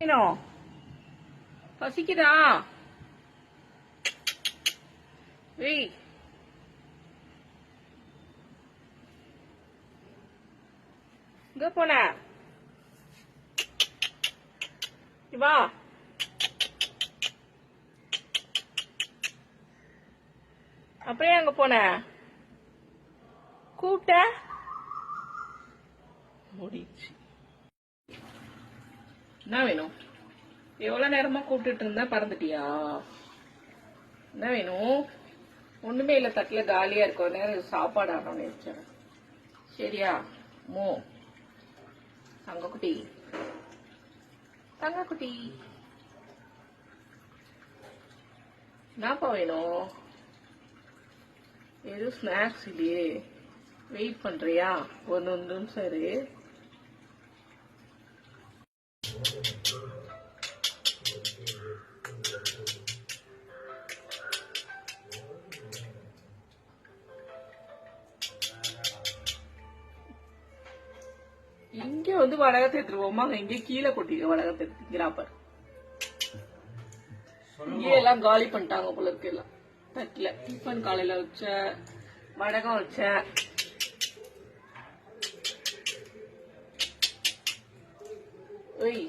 வேணும் பசிக்குதா? ஏய் எங்க போன? வா. அப்படியே அங்க போன கூப்பிட்ட முடிச்சு. என்ன வேணும்? எவ்வளவு நேரமா கூப்பிட்டு இருந்தா பறந்துட்டியா? என்ன வேணும்? ஒண்ணுமே இல்ல, தட்டுல காலியா இருக்கும். நேரம் சாப்பாடு ஆனோன்னு வச்சேன். சரியா? மோ தங்கக்குட்டி, தங்கக்குட்டி, என்னப்பா வேணும்? எதுவும் ஸ்நாக்ஸ் இல்லையே, வெயிட் பண்றியா? ஒரு நிமிஷம் இரு. இங்க வந்து வடகத்தை எடுத்துருவோமா? இங்க கீழே கொட்டிக்க வடகத்தை எடுத்துக்கிறாப்ப. இங்கே எல்லாம் காலி பண்ணிட்டாங்க போல இருக்கு. எல்லாம் தட்டுல டிஃபன் காலையில வச்ச வடகம் வச்ச. ஓய்